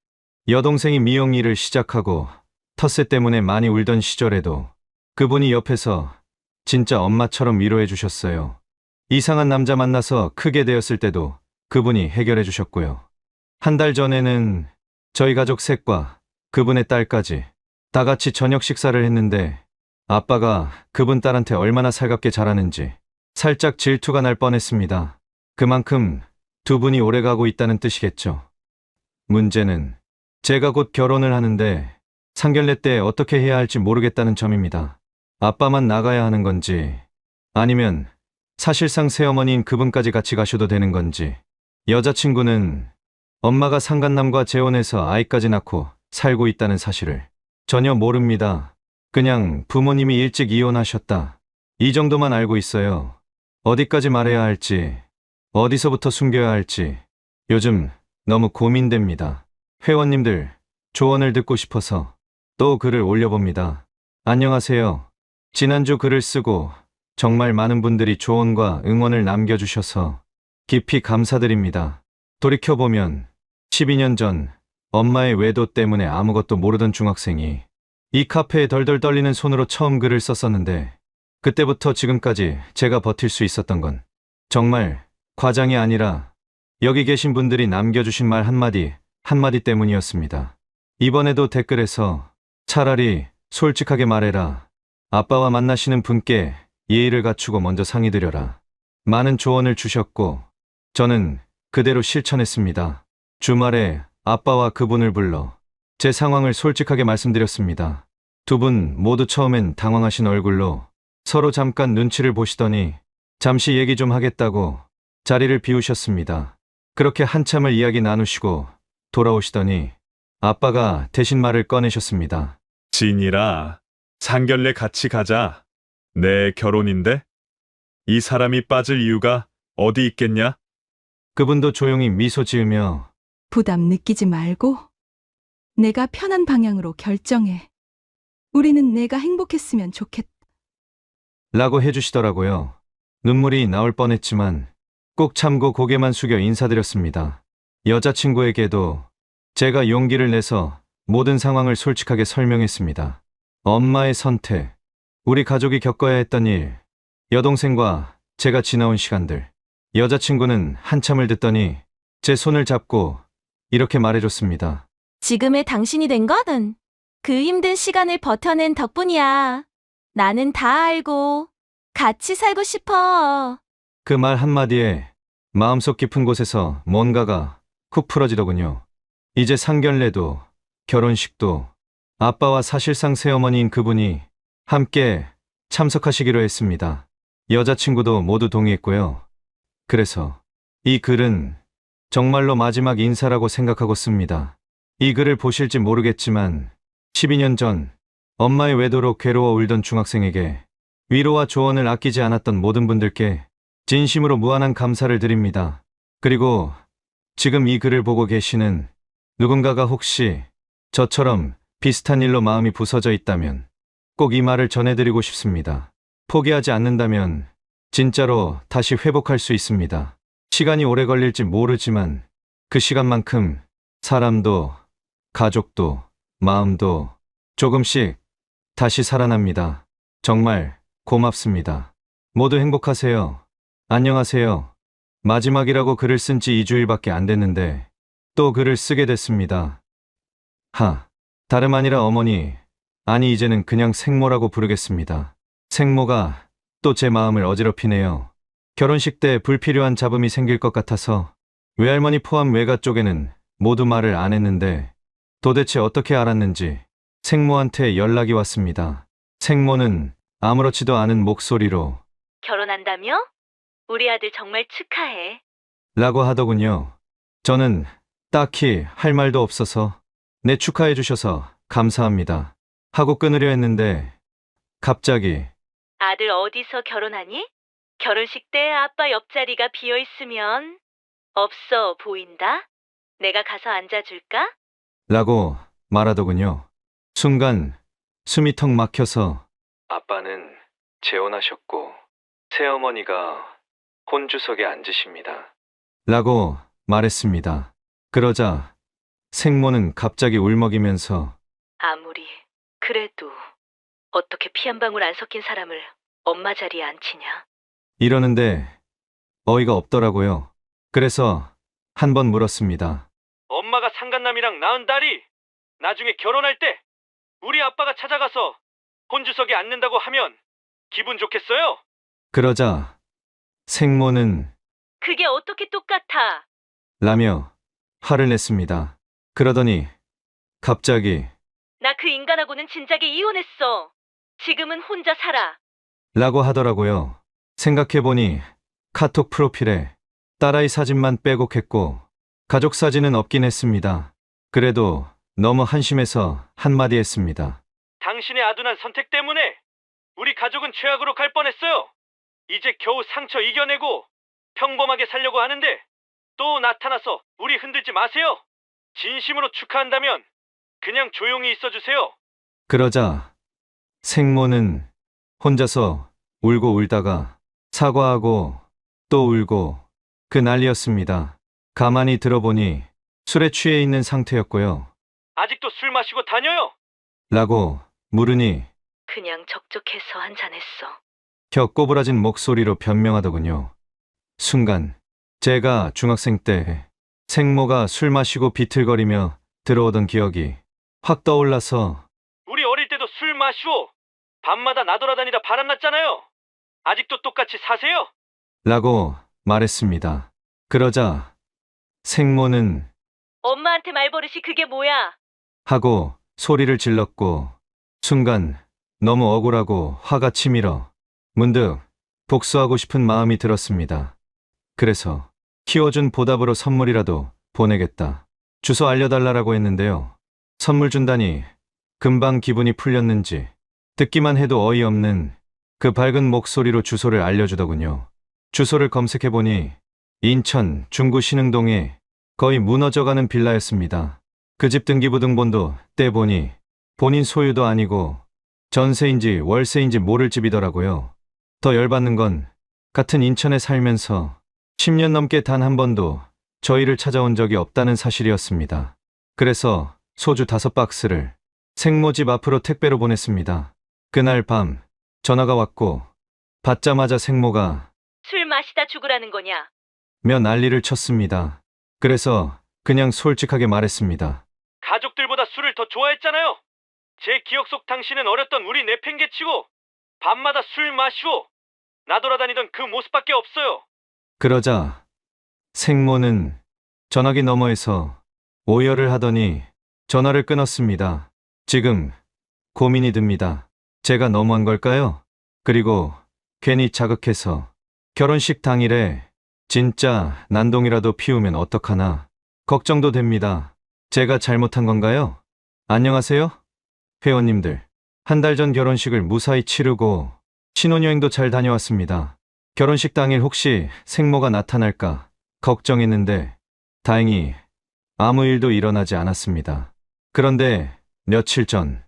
여동생이 미용 일을 시작하고 텃세 때문에 많이 울던 시절에도 그분이 옆에서 진짜 엄마처럼 위로해 주셨어요. 이상한 남자 만나서 크게 되었을 때도 그분이 해결해 주셨고요. 한 달 전에는 저희 가족 셋과 그분의 딸까지 다 같이 저녁 식사를 했는데 아빠가 그분 딸한테 얼마나 살갑게 잘하는지 살짝 질투가 날 뻔했습니다. 그만큼 두 분이 오래가고 있다는 뜻이겠죠. 문제는 제가 곧 결혼을 하는데 상견례 때 어떻게 해야 할지 모르겠다는 점입니다. 아빠만 나가야 하는 건지 아니면 사실상 새어머니인 그분까지 같이 가셔도 되는 건지. 여자친구는 엄마가 상간남과 재혼해서 아이까지 낳고 살고 있다는 사실을 전혀 모릅니다. 그냥 부모님이 일찍 이혼하셨다. 이 정도만 알고 있어요. 어디까지 말해야 할지, 어디서부터 숨겨야 할지 요즘 너무 고민됩니다. 회원님들 조언을 듣고 싶어서 또 글을 올려봅니다. 안녕하세요. 지난주 글을 쓰고 정말 많은 분들이 조언과 응원을 남겨주셔서 깊이 감사드립니다. 돌이켜보면 12년 전 엄마의 외도 때문에 아무것도 모르던 중학생이 이 카페에 덜덜 떨리는 손으로 처음 글을 썼었는데 그때부터 지금까지 제가 버틸 수 있었던 건 정말 과장이 아니라 여기 계신 분들이 남겨주신 말 한마디 때문이었습니다. 이번에도 댓글에서 차라리 솔직하게 말해라. 아빠와 만나시는 분께 예의를 갖추고 먼저 상의드려라. 많은 조언을 주셨고 저는 그대로 실천했습니다. 주말에 아빠와 그분을 불러 제 상황을 솔직하게 말씀드렸습니다. 두 분 모두 처음엔 당황하신 얼굴로 서로 잠깐 눈치를 보시더니 잠시 얘기 좀 하겠다고 자리를 비우셨습니다. 그렇게 한참을 이야기 나누시고 돌아오시더니 아빠가 대신 말을 꺼내셨습니다.
진이라, 상견례 같이 가자. 내 결혼인데? 이 사람이 빠질 이유가 어디 있겠냐?
그분도 조용히 미소 지으며
부담 느끼지 말고 내가 편한 방향으로 결정해. 우리는 내가 행복했으면 좋겠다.
라고 해주시더라고요. 눈물이 나올 뻔했지만 꼭 참고 고개만 숙여 인사드렸습니다. 여자친구에게도 제가 용기를 내서 모든 상황을 솔직하게 설명했습니다. 엄마의 선택, 우리 가족이 겪어야 했던 일, 여동생과 제가 지나온 시간들. 여자친구는 한참을 듣더니 제 손을 잡고 이렇게 말해줬습니다.
지금의 당신이 된 거는 그 힘든 시간을 버텨낸 덕분이야. 나는 다 알고 같이 살고 싶어.
그 말 한마디에 마음속 깊은 곳에서 뭔가가 쿡 풀어지더군요. 이제 상견례도 결혼식도 아빠와 사실상 새어머니인 그분이 함께 참석하시기로 했습니다. 여자친구도 모두 동의했고요. 그래서 이 글은 정말로 마지막 인사라고 생각하고 씁니다. 이 글을 보실지 모르겠지만 12년 전 엄마의 외도로 괴로워 울던 중학생에게 위로와 조언을 아끼지 않았던 모든 분들께 진심으로 무한한 감사를 드립니다. 그리고 지금 이 글을 보고 계시는 누군가가 혹시 저처럼 비슷한 일로 마음이 부서져 있다면 꼭 이 말을 전해드리고 싶습니다. 포기하지 않는다면 진짜로 다시 회복할 수 있습니다. 시간이 오래 걸릴지 모르지만 그 시간만큼 사람도 가족도 마음도 조금씩 다시 살아납니다. 정말 고맙습니다. 모두 행복하세요. 안녕하세요. 마지막이라고 글을 쓴 지 2주일밖에 안 됐는데 또 글을 쓰게 됐습니다. 다름 아니라 어머니, 아니 이제는 그냥 생모라고 부르겠습니다. 생모가 또 제 마음을 어지럽히네요. 결혼식 때 불필요한 잡음이 생길 것 같아서 외할머니 포함 외가 쪽에는 모두 말을 안 했는데 도대체 어떻게 알았는지 생모한테 연락이 왔습니다. 생모는 아무렇지도 않은 목소리로
결혼한다며? 우리 아들 정말 축하해.
라고 하더군요. 저는 딱히 할 말도 없어서 네 축하해 주셔서 감사합니다 하고 끊으려 했는데 갑자기
아들 어디서 결혼하니? 결혼식 때 아빠 옆자리가 비어 있으면 없어 보인다? 내가 가서 앉아줄까?
라고 말하더군요. 순간 숨이 턱 막혀서 아빠는 재혼하셨고 새어머니가 혼주석에 앉으십니다. 라고 말했습니다. 그러자 생모는 갑자기 울먹이면서
아무리 그래도 어떻게 피 한 방울 안 섞인 사람을 엄마 자리에 앉히냐?
이러는데 어이가 없더라고요. 그래서 한 번 물었습니다.
엄마가 상간남이랑 낳은 딸이 나중에 결혼할 때 우리 아빠가 찾아가서 혼주석에 앉는다고 하면 기분 좋겠어요?
그러자 생모는
그게 어떻게 똑같아?
라며 화를 냈습니다. 그러더니 갑자기
나 그 인간하고는 진작에 이혼했어. 지금은 혼자 살아.
라고 하더라고요. 생각해보니 카톡 프로필에 딸아이 사진만 빼곡했고 가족 사진은 없긴 했습니다. 그래도 너무 한심해서 한마디 했습니다.
당신의 아둔한 선택 때문에 우리 가족은 최악으로 갈 뻔했어요. 이제 겨우 상처 이겨내고 평범하게 살려고 하는데 또 나타나서 우리 흔들지 마세요. 진심으로 축하한다면 그냥 조용히 있어주세요.
그러자 생모는 혼자서 울고 울다가 사과하고 또 울고 그 난리였습니다. 가만히 들어보니 술에 취해 있는 상태였고요.
아직도 술 마시고 다녀요?
라고 물으니
그냥 적적해서 한잔했어.
혀 꼬부라진 목소리로 변명하더군요. 순간 제가 중학생 때 생모가 술 마시고 비틀거리며 들어오던 기억이 확 떠올라서
우리 어릴 때도 술 마시고 밤마다 나돌아다니다 바람났잖아요. 아직도 똑같이 사세요?
라고 말했습니다. 그러자 생모는
엄마한테 말버릇이 그게 뭐야?
하고 소리를 질렀고 순간 너무 억울하고 화가 치밀어 문득 복수하고 싶은 마음이 들었습니다. 그래서 키워준 보답으로 선물이라도 보내겠다. 주소 알려달라고 했는데요. 선물 준다니 금방 기분이 풀렸는지 듣기만 해도 어이없는 그 밝은 목소리로 주소를 알려주더군요. 주소를 검색해보니 인천 중구 신흥동에 거의 무너져가는 빌라였습니다. 그 집 등기부등본도 떼보니 본인 소유도 아니고 전세인지 월세인지 모를 집이더라고요. 더 열받는 건 같은 인천에 살면서 10년 넘게 단 한 번도 저희를 찾아온 적이 없다는 사실이었습니다. 그래서 소주 5박스를 생모 집 앞으로 택배로 보냈습니다. 그날 밤 전화가 왔고 받자마자 생모가
술 마시다 죽으라는 거냐?
며 난리를 쳤습니다. 그래서 그냥 솔직하게 말했습니다.
가족들보다 술을 더 좋아했잖아요. 제 기억 속 당신은 어렸던 우리 내팽개치고 밤마다 술 마시고 나돌아다니던 그 모습밖에 없어요.
그러자 생모는 전화기 너머에서 오열을 하더니 전화를 끊었습니다. 지금 고민이 듭니다. 제가 너무한 걸까요? 그리고 괜히 자극해서 결혼식 당일에 진짜 난동이라도 피우면 어떡하나 걱정도 됩니다. 제가 잘못한 건가요? 안녕하세요? 회원님들. 한 달 전 결혼식을 무사히 치르고 신혼여행도 잘 다녀왔습니다. 결혼식 당일 혹시 생모가 나타날까 걱정했는데 다행히 아무 일도 일어나지 않았습니다. 그런데 며칠 전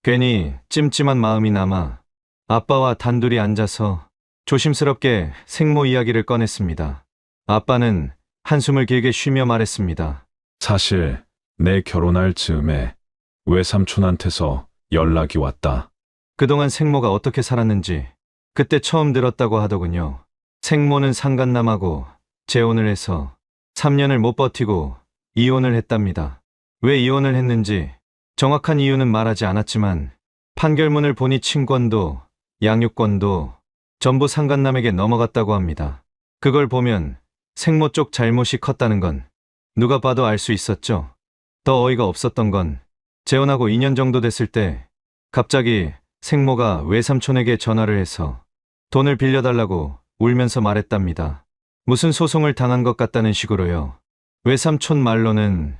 괜히 찜찜한 마음이 남아 아빠와 단둘이 앉아서 조심스럽게 생모 이야기를 꺼냈습니다. 아빠는 한숨을 길게 쉬며 말했습니다.
사실 내 결혼할 즈음에 외삼촌한테서 연락이 왔다.
그동안 생모가 어떻게 살았는지 그때 처음 들었다고 하더군요. 생모는 상간남하고 재혼을 해서 3년을 못 버티고 이혼을 했답니다. 왜 이혼을 했는지 정확한 이유는 말하지 않았지만 판결문을 보니 친권도 양육권도 전부 상간남에게 넘어갔다고 합니다. 그걸 보면 생모 쪽 잘못이 컸다는 건 누가 봐도 알 수 있었죠. 더 어이가 없었던 건 재혼하고 2년 정도 됐을 때 갑자기 생모가 외삼촌에게 전화를 해서 돈을 빌려달라고 울면서 말했답니다. 무슨 소송을 당한 것 같다는 식으로요. 외삼촌 말로는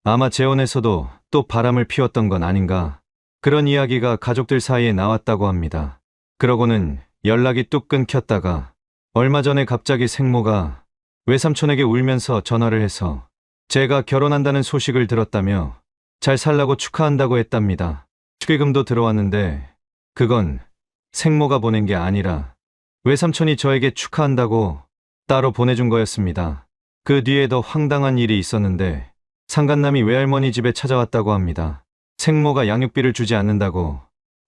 아마 재혼에서도 또 바람을 피웠던 건 아닌가 그런 이야기가 가족들 사이에 나왔다고 합니다. 그러고는 연락이 뚝 끊겼다가 얼마 전에 갑자기 생모가 외삼촌에게 울면서 전화를 해서 제가 결혼한다는 소식을 들었다며 잘 살라고 축하한다고 했답니다. 축의금도 들어왔는데 그건 생모가 보낸 게 아니라 외삼촌이 저에게 축하한다고 따로 보내준 거였습니다. 그 뒤에 더 황당한 일이 있었는데 상간남이 외할머니 집에 찾아왔다고 합니다. 생모가 양육비를 주지 않는다고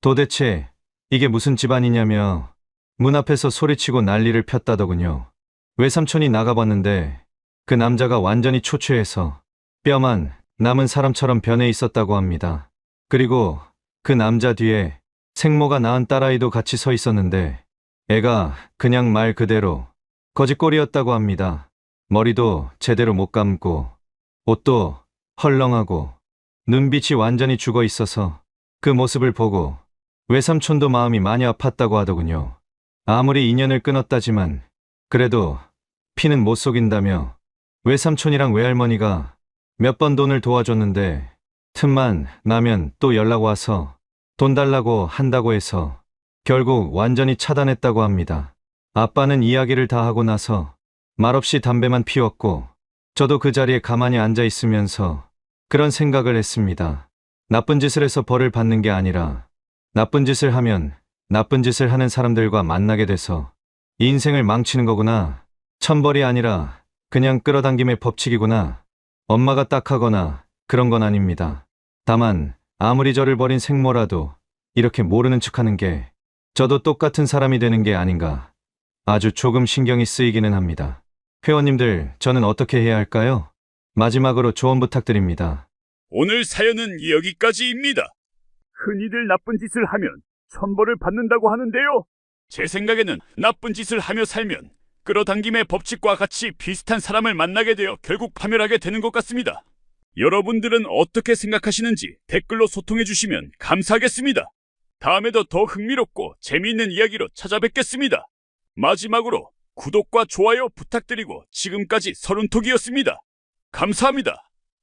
도대체 이게 무슨 집안이냐며 문 앞에서 소리치고 난리를 폈다더군요. 외삼촌이 나가봤는데 그 남자가 완전히 초췌해서 뼈만 남은 사람처럼 변해 있었다고 합니다. 그리고 그 남자 뒤에 생모가 낳은 딸아이도 같이 서 있었는데 애가 그냥 말 그대로 거짓골이었다고 합니다. 머리도 제대로 못 감고 옷도 헐렁하고 눈빛이 완전히 죽어 있어서 그 모습을 보고 외삼촌도 마음이 많이 아팠다고 하더군요. 아무리 인연을 끊었다지만 그래도 피는 못 속인다며 외삼촌이랑 외할머니가 몇 번 돈을 도와줬는데 틈만 나면 또 연락 와서 돈 달라고 한다고 해서 결국 완전히 차단했다고 합니다. 아빠는 이야기를 다 하고 나서 말없이 담배만 피웠고 저도 그 자리에 가만히 앉아 있으면서 그런 생각을 했습니다. 나쁜 짓을 해서 벌을 받는 게 아니라 나쁜 짓을 하면 나쁜 짓을 하는 사람들과 만나게 돼서 인생을 망치는 거구나. 천벌이 아니라 그냥 끌어당김의 법칙이구나. 엄마가 딱하거나 그런 건 아닙니다. 다만 아무리 저를 버린 생모라도 이렇게 모르는 척하는 게 저도 똑같은 사람이 되는 게 아닌가. 아주 조금 신경이 쓰이기는 합니다. 회원님들, 저는 어떻게 해야 할까요? 마지막으로 조언 부탁드립니다.
오늘 사연은 여기까지입니다. 흔히들 나쁜 짓을 하면 천벌을 받는다고 하는데요. 제 생각에는 나쁜 짓을 하며 살면 끌어당김의 법칙과 같이 비슷한 사람을 만나게 되어 결국 파멸하게 되는 것 같습니다. 여러분들은 어떻게 생각하시는지 댓글로 소통해 주시면 감사하겠습니다. 다음에도 더 흥미롭고 재미있는 이야기로 찾아뵙겠습니다. 마지막으로 구독과 좋아요 부탁드리고 지금까지 서른톡이었습니다. 감사합니다.